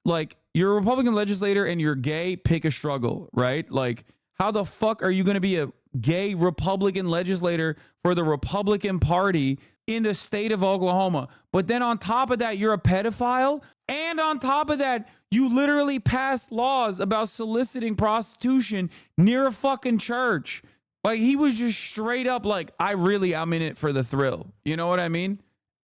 like, you're a Republican legislator and you're gay, pick a struggle, right? Like, how the fuck are you going to be a gay Republican legislator for the Republican Party in the state of Oklahoma? But then on top of that, you're a pedophile. And on top of that, you literally passed laws about soliciting prostitution near a fucking church. Like, he was just straight up like, I'm in it for the thrill. You know what I mean?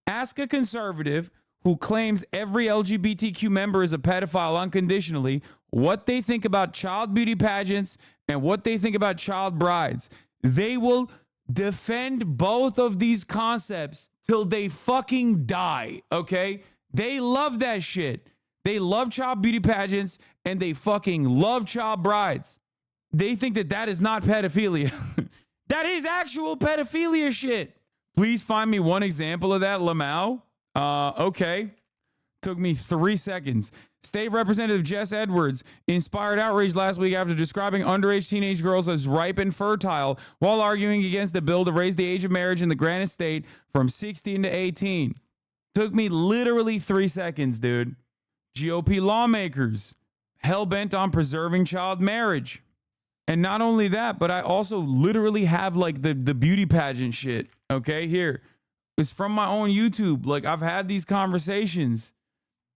Ask a conservative who claims every LGBTQ member is a pedophile unconditionally what they think about child beauty pageants and what they think about child brides. They will defend both of these concepts till they fucking die, okay? They love that shit. They love child beauty pageants and they fucking love child brides. They think that that is not pedophilia. That is actual pedophilia shit. Please find me one example of that, Lamau. Okay. Took me 3 seconds. State Representative Jess Edwards inspired outrage last week after describing underage teenage girls as ripe and fertile while arguing against the bill to raise the age of marriage in the Granite State from 16 to 18. Took me literally 3 seconds, dude. GOP lawmakers hell-bent on preserving child marriage. And not only that, but I also literally have like the beauty pageant shit. Okay, here. It's from my own YouTube. Like, I've had these conversations.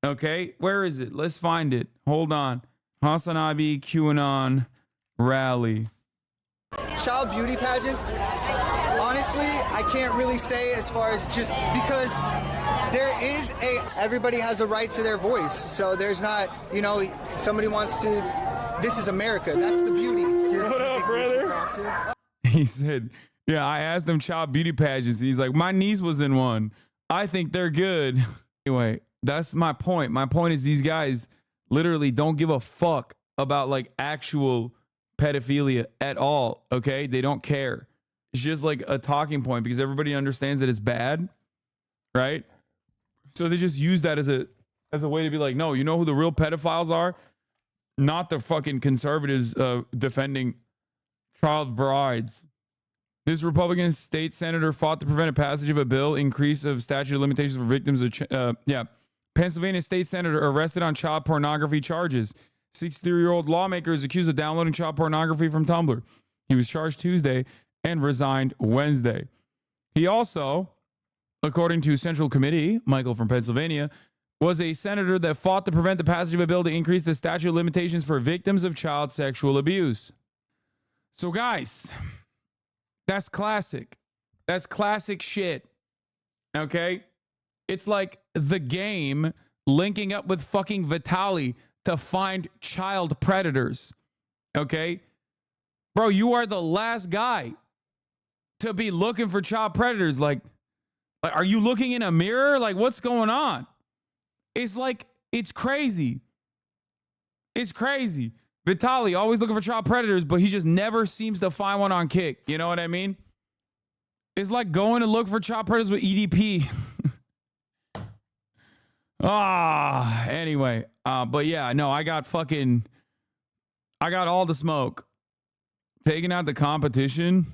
Okay, where is it? Let's find it. Hold on. Hasanabi QAnon rally. Child beauty pageants, honestly, I can't really say as far as just because everybody has a right to their voice. So there's not, if somebody wants to, this is America. That's the beauty. What up, brother? He said, yeah, I asked him child beauty pageants. And he's like, my niece was in one. I think they're good. Anyway, that's my point. My point is these guys literally don't give a fuck about like actual pedophilia at all. Okay. They don't care. It's just like a talking point because everybody understands that it's bad. Right. So they just use that as a way to be like, no, you know who the real pedophiles are? Not the fucking conservatives defending child brides. This Republican state senator fought to prevent a passage of a bill, increase of statute of limitations for victims of, Pennsylvania state senator arrested on child pornography charges. 63-year-old lawmaker is accused of downloading child pornography from Tumblr. He was charged Tuesday and resigned Wednesday. He also, according to Central Committee, Michael from Pennsylvania, was a senator that fought to prevent the passage of a bill to increase the statute of limitations for victims of child sexual abuse. So guys, that's classic. That's classic shit. Okay? It's like the game linking up with fucking Vitali to find child predators. Okay? Bro, you are the last guy to be looking for child predators. Like, are you looking in a mirror? Like, what's going on? It's like, it's crazy. It's crazy. Vitali always looking for child predators, but he just never seems to find one on Kick. You know what I mean? It's like going to look for child predators with EDP. Anyway. But yeah, no, I got all the smoke. Taking out the competition.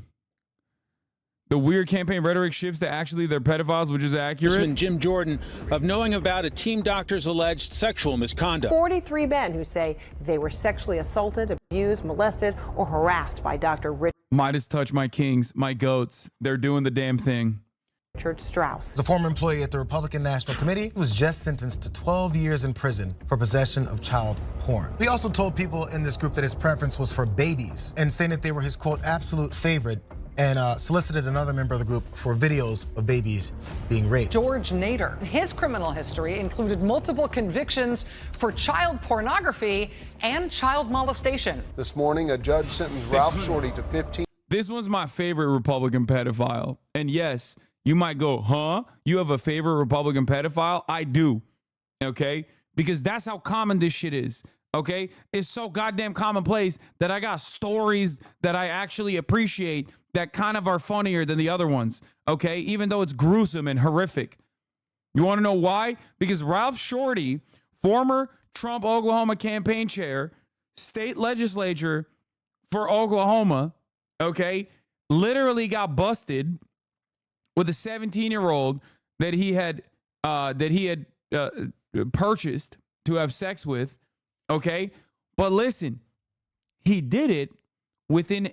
The weird campaign rhetoric shifts to actually they're pedophiles, which is accurate. Jim Jordan of knowing about a team doctor's alleged sexual misconduct. 43 men who say they were sexually assaulted, abused, molested, or harassed by Dr. Midas touch my kings, my goats. They're doing the damn thing. Richard Strauss. The former employee at the Republican National Committee was just sentenced to 12 years in prison for possession of child porn. He also told people in this group that his preference was for babies and saying that they were his, quote, absolute favorite, and solicited another member of the group for videos of babies being raped. George Nader. His criminal history included multiple convictions for child pornography and child molestation. This morning, a judge sentenced Ralph Shorty to 15. This one's my favorite Republican pedophile. And yes, you might go, huh? You have a favorite Republican pedophile? I do. Okay? Because that's how common this shit is. Okay? It's so goddamn commonplace that I got stories that I actually appreciate that kind of are funnier than the other ones. Okay? Even though it's gruesome and horrific. You want to know why? Because Ralph Shorty, former Trump Oklahoma campaign chair, state legislature for Oklahoma, okay, literally got busted with a 17-year-old that he had purchased, to have sex with, okay? But listen, he did it within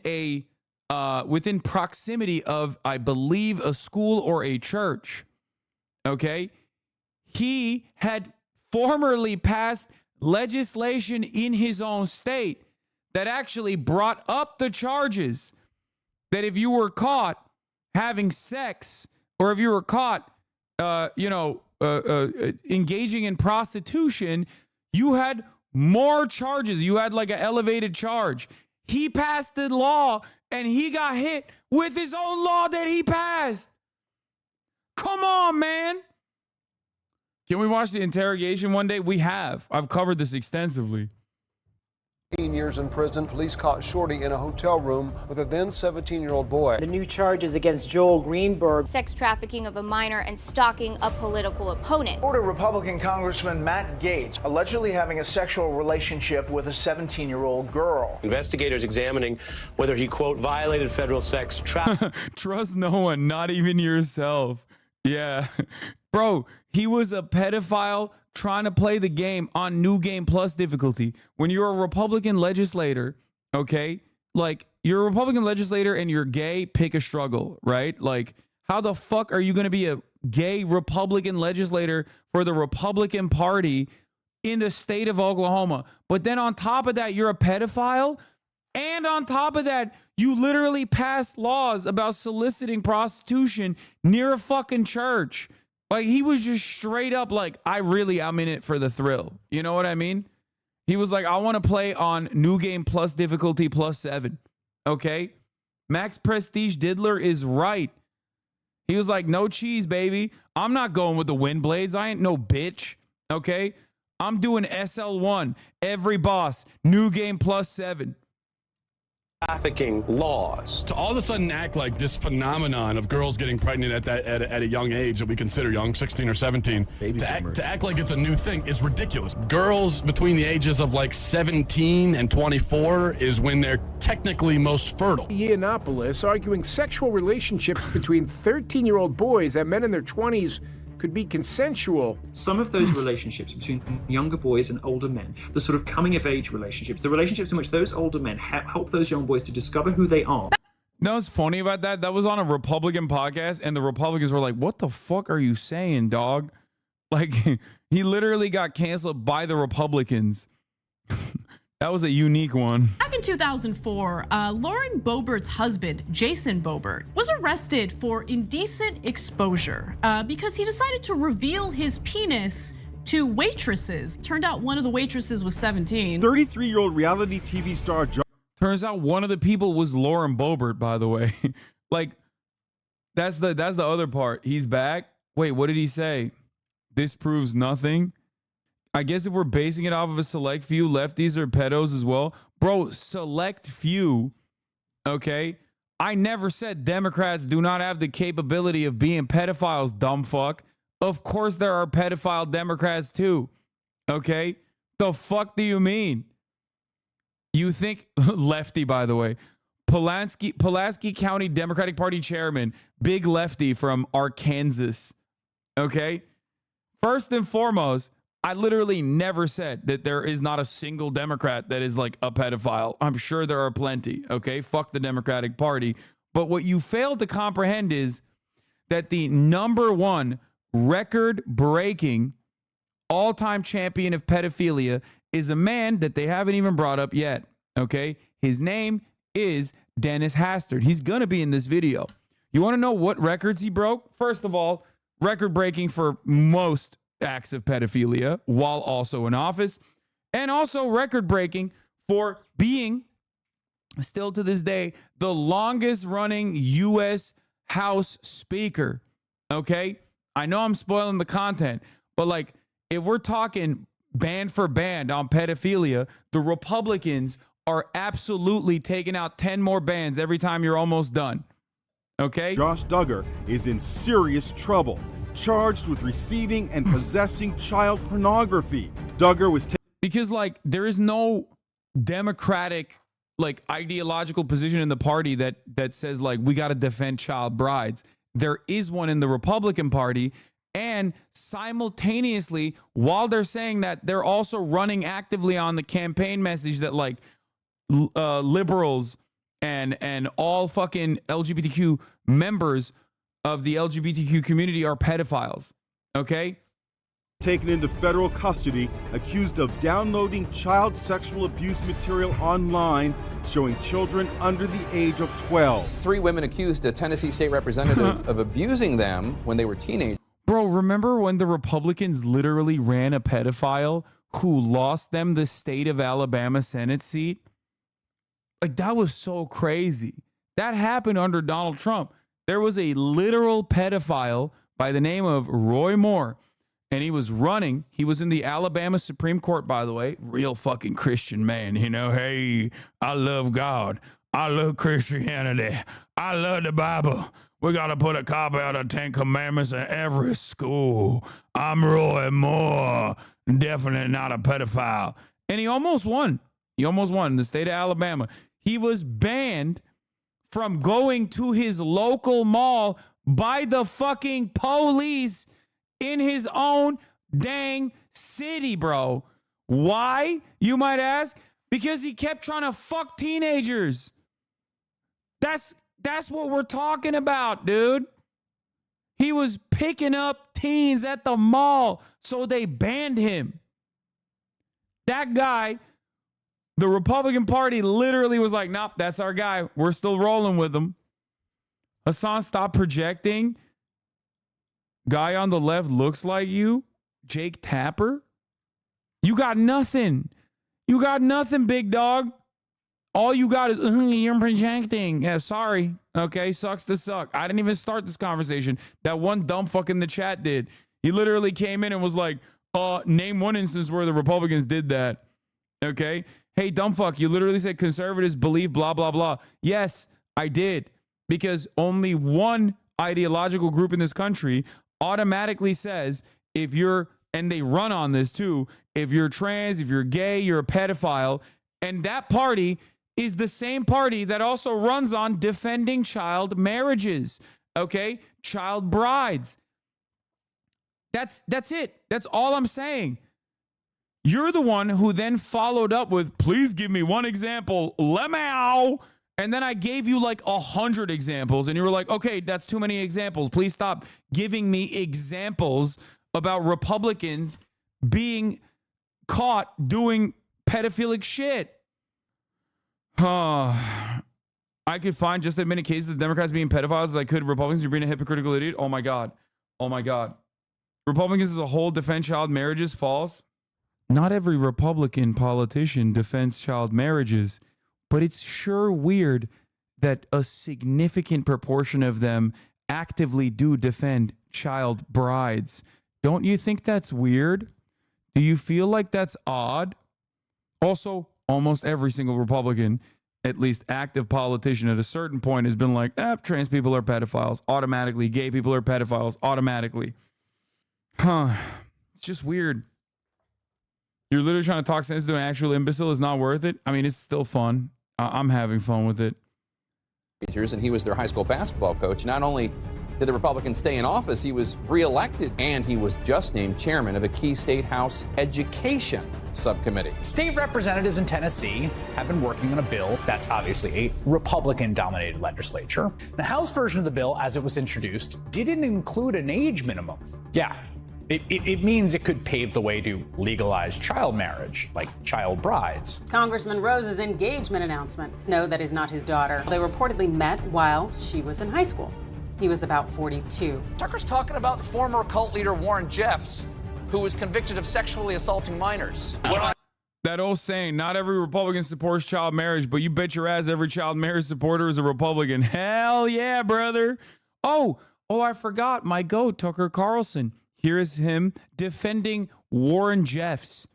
within proximity of, I believe, a school or a church, okay? He had formerly passed legislation in his own state that actually brought up the charges that if you were caught having sex or if you were caught, engaging in prostitution, you had more charges. You had like an elevated charge. He passed the law and he got hit with his own law that he passed. Come on, man. Can we watch the interrogation one day? We have. I've covered this extensively. 15 years in prison. Police caught Shorty in a hotel room with a then 17-year-old boy. The new charges against Joel Greenberg. Sex trafficking of a minor and stalking a political opponent. Florida Republican Congressman Matt Gaetz allegedly having a sexual relationship with a 17-year-old girl. Investigators examining whether he, quote, violated federal sex trafficking. Trust no one, not even yourself. Yeah. Bro, he was a pedophile trying to play the game on New Game Plus difficulty. When you're a Republican legislator, okay, like you're a Republican legislator and you're gay, pick a struggle, right? Like, how the fuck are you going to be a gay Republican legislator for the Republican Party in the state of Oklahoma? But then on top of that, you're a pedophile. And on top of that, you literally passed laws about soliciting prostitution near a fucking church. Like, he was just straight up like, I'm in it for the thrill. You know what I mean? He was like, I want to play on New Game Plus difficulty +7. Okay? Max Prestige Diddler is right. He was like, no cheese, baby. I'm not going with the wind blades. I ain't no bitch. Okay? I'm doing SL1. Every boss. New Game +7. Trafficking laws. To all of a sudden act like this phenomenon of girls getting pregnant at a young age that we consider young, 16 or 17, to act like it's a new thing is ridiculous. Girls between the ages of like 17 and 24 is when they're technically most fertile. Yiannopoulos arguing sexual relationships between 13-year-old boys and men in their 20s could be consensual. Some of those relationships between younger boys and older men, the sort of coming-of-age relationships, the relationships in which those older men help those young boys to discover who they are. That was funny about that. That was on a Republican podcast, and the Republicans were like, what the fuck are you saying, dog? Like, he literally got canceled by the Republicans. That was a unique one. Back in 2004, Lauren Boebert's husband, Jason Boebert, was arrested for indecent exposure because he decided to reveal his penis to waitresses. Turned out one of the waitresses was 17. 33-year-old reality TV star. Turns out one of the people was Lauren Boebert, by the way. Like, that's the other part. He's back. Wait, what did he say? This proves nothing. I guess if we're basing it off of a select few, lefties are pedos as well. Bro, select few, okay? I never said Democrats do not have the capability of being pedophiles, dumb fuck. Of course there are pedophile Democrats too, okay? The fuck do you mean? You think, lefty by the way, Pulaski County Democratic Party chairman, big lefty from Arkansas, okay? First and foremost, I literally never said that there is not a single Democrat that is like a pedophile. I'm sure there are plenty, okay? Fuck the Democratic Party. But what you fail to comprehend is that the #1 record-breaking all-time champion of pedophilia is a man that they haven't even brought up yet, okay? His name is Dennis Hastert. He's going to be in this video. You want to know what records he broke? First of all, record-breaking for most acts of pedophilia while also in office, and also record-breaking for being, still to this day, the longest-running U.S. House Speaker, okay? I know I'm spoiling the content, but like, if we're talking band for band on pedophilia, the Republicans are absolutely taking out 10 more bands every time you're almost done, okay? Josh Duggar is in serious trouble, charged with receiving and possessing child pornography. Duggar was because like there is no Democratic like ideological position in the party that says like we got to defend child brides. There is one in the Republican Party, And simultaneously, while they're saying that, they're also running actively on the campaign message that like liberals and all fucking LGBTQ members of the LGBTQ community are pedophiles. Okay? Taken into federal custody, accused of downloading child sexual abuse material online showing children under the age of 12. 3 women accused a Tennessee state representative of abusing them when they were teenagers. Bro, remember when the Republicans literally ran a pedophile who lost them the state of Alabama Senate seat? Like, that was so crazy. That happened under Donald Trump. There was a literal pedophile by the name of Roy Moore, and he was running. He was in the Alabama Supreme Court, by the way. Real fucking Christian man, you know. Hey, I love God. I love Christianity. I love the Bible. We got to put a copy of the 10 Commandments in every school. I'm Roy Moore. Definitely not a pedophile. And he almost won. He almost won in the state of Alabama. He was banned from going to his local mall by the fucking police in his own dang city, bro. Why, you might ask? Because he kept trying to fuck teenagers. That's what we're talking about, dude. He was picking up teens at the mall, so they banned him. That guy, the Republican Party literally was like, nope, that's our guy. We're still rolling with him. Hasan, stop projecting. Guy on the left looks like you. Jake Tapper. You got nothing. You got nothing, big dog. All you got is, you're projecting. Yeah, sorry. Okay, sucks to suck. I didn't even start this conversation. That one dumb fuck in the chat did. He literally came in and was like, name one instance where the Republicans did that. Okay? Hey, dumb fuck, you literally said conservatives believe blah, blah, blah. Yes, I did. Because only one ideological group in this country automatically says if you're, and they run on this too, if you're trans, if you're gay, you're a pedophile. And that party is the same party that also runs on defending child marriages, okay? Child brides. That's it. That's all I'm saying. You're the one who then followed up with, please give me one example, lemao. And then I gave you like 100 examples, and you were like, okay, that's too many examples. Please stop giving me examples about Republicans being caught doing pedophilic shit. I could find just as many cases of Democrats being pedophiles as I could Republicans for being a hypocritical idiot. Oh my God. Oh my God. Republicans as a whole defend child marriages. False. Not every Republican politician defends child marriages, but it's sure weird that a significant proportion of them actively do defend child brides. Don't you think that's weird? Do you feel like that's odd? Also, almost every single Republican, at least active politician at a certain point, has been like, trans people are pedophiles automatically. Gay people are pedophiles automatically. It's just weird. You're literally trying to talk sense to an actual imbecile is not worth it. I mean, it's still fun. I'm having fun with it. And he was their high school basketball coach. Not only did the Republican stay in office, he was reelected, and he was just named chairman of a key state House education subcommittee. State representatives in Tennessee have been working on a bill that's obviously a Republican-dominated legislature. The House version of the bill, as it was introduced, didn't include an age minimum. Yeah, it means it could pave the way to legalize child marriage, like child brides. Congressman Rose's engagement announcement. No, that is not his daughter. They reportedly met while she was in high school. He was about 42. Tucker's talking about former cult leader Warren Jeffs, who was convicted of sexually assaulting minors. That old saying, not every Republican supports child marriage, but you bet your ass every child marriage supporter is a Republican. Hell yeah, brother. Oh, I forgot my goat, Tucker Carlson. Here is him defending Warren Jeffs,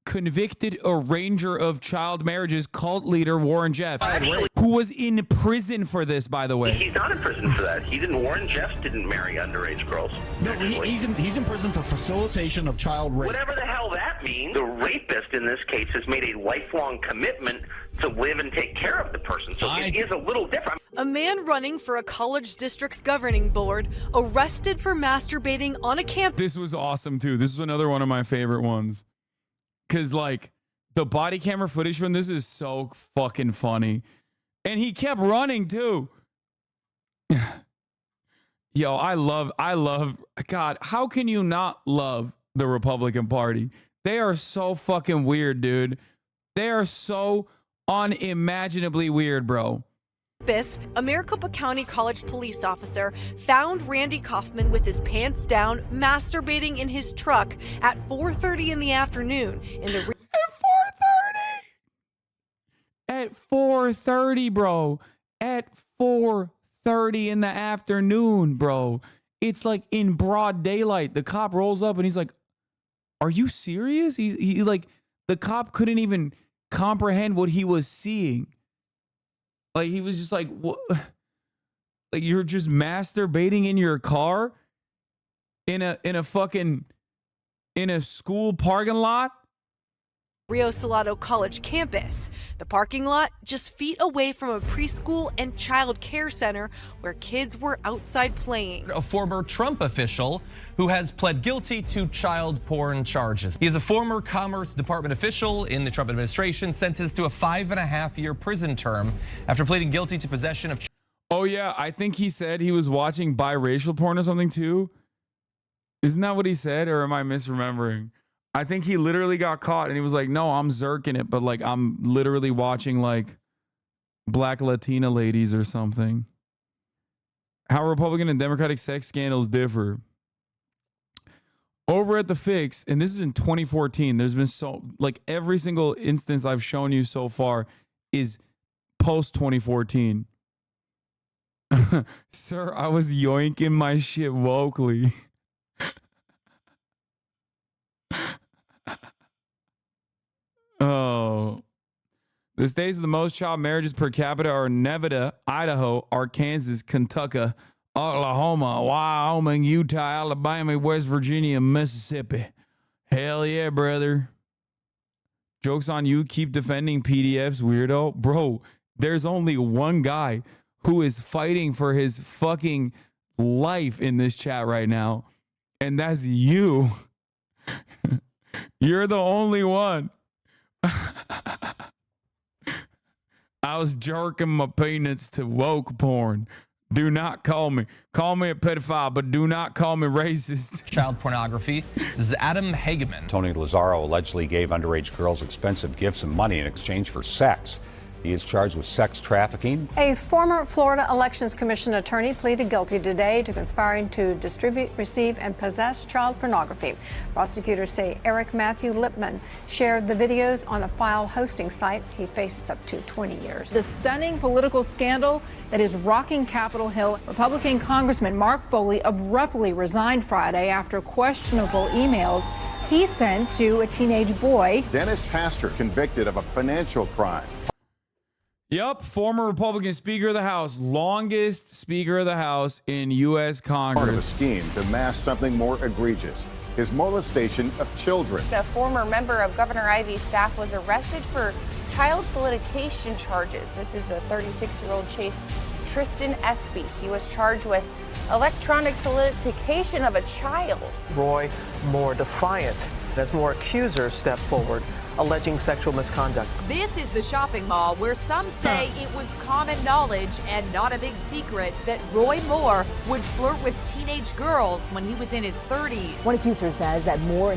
convicted arranger of child marriages, cult leader Warren Jeffs, who was in prison for this, by the way. He's not in prison for that. Warren Jeffs didn't marry underage girls. No, he's in prison for facilitation of child rape. Whatever the hell that that mean the rapist in this case has made a lifelong commitment to live and take care of the person. So it is a little different. A man running for a college district's governing board arrested for masturbating on a campus. This was awesome too. This was another one of my favorite ones. Cause like the body camera footage from this is so fucking funny. And he kept running too. Yo, I love, God, how can you not love the Republican Party? They are so fucking weird, dude. They are so unimaginably weird, bro. A Maricopa County College police officer found Randy Kaufman with his pants down, masturbating in his truck at 4:30 in the afternoon. At 4:30, bro. At 4:30 in the afternoon, bro. It's like in broad daylight. The cop rolls up and he's like, "Are you serious?" He like, the cop couldn't even comprehend what he was seeing. Like, he was just like, what? Like, you're just masturbating in your car in a school parking lot? Rio Salado College campus. The parking lot just feet away from a preschool and child care center where kids were outside playing. A former Trump official who has pled guilty to child porn charges. He is a former Commerce Department official in the Trump administration, sentenced to a 5.5-year prison term after pleading guilty to possession of. Oh yeah, I think he said he was watching biracial porn or something too. Isn't that what he said, or am I misremembering? I think he literally got caught and he was like, no, I'm zerking it, but like I'm literally watching like black Latina ladies or something. How Republican and Democratic sex scandals differ. Over at The Fix, and this is in 2014, there's been so, like every single instance I've shown you so far is post 2014. Sir, I was yoinking my shit vocally. Oh, the states with the most child marriages per capita are Nevada, Idaho, Arkansas, Kentucky, Oklahoma, Wyoming, Utah, Alabama, West Virginia, Mississippi. Hell yeah, brother. Joke's on you. Keep defending PDFs, weirdo. Bro, there's only one guy who is fighting for his fucking life in this chat right now, and that's you. You're the only one. I was jerking my peanuts to woke porn. Do not call me. Call me a pedophile, but do not call me racist. Child pornography. This is Adam Hageman. Tony Lazzaro allegedly gave underage girls expensive gifts and money in exchange for sex. He is charged with sex trafficking. A former Florida Elections Commission attorney pleaded guilty today to conspiring to distribute, receive, and possess child pornography. Prosecutors say Eric Matthew Lipman shared the videos on a file hosting site. He faces up to 20 years. The stunning political scandal that is rocking Capitol Hill. Republican Congressman Mark Foley abruptly resigned Friday after questionable emails he sent to a teenage boy. Dennis Hastert convicted of a financial crime. Yep, former Republican Speaker of the House, longest Speaker of the House in U.S. Congress. Part of a scheme to mask something more egregious, his molestation of children. A former member of Governor Ivey's staff was arrested for child solicitation charges. This is a 36-year-old Chase Tristan Espy. He was charged with electronic solicitation of a child. Roy more defiant as more accusers step forward, alleging sexual misconduct. This is the shopping mall where some say it was common knowledge and not a big secret that Roy Moore would flirt with teenage girls when he was in his 30s. One accuser says that Moore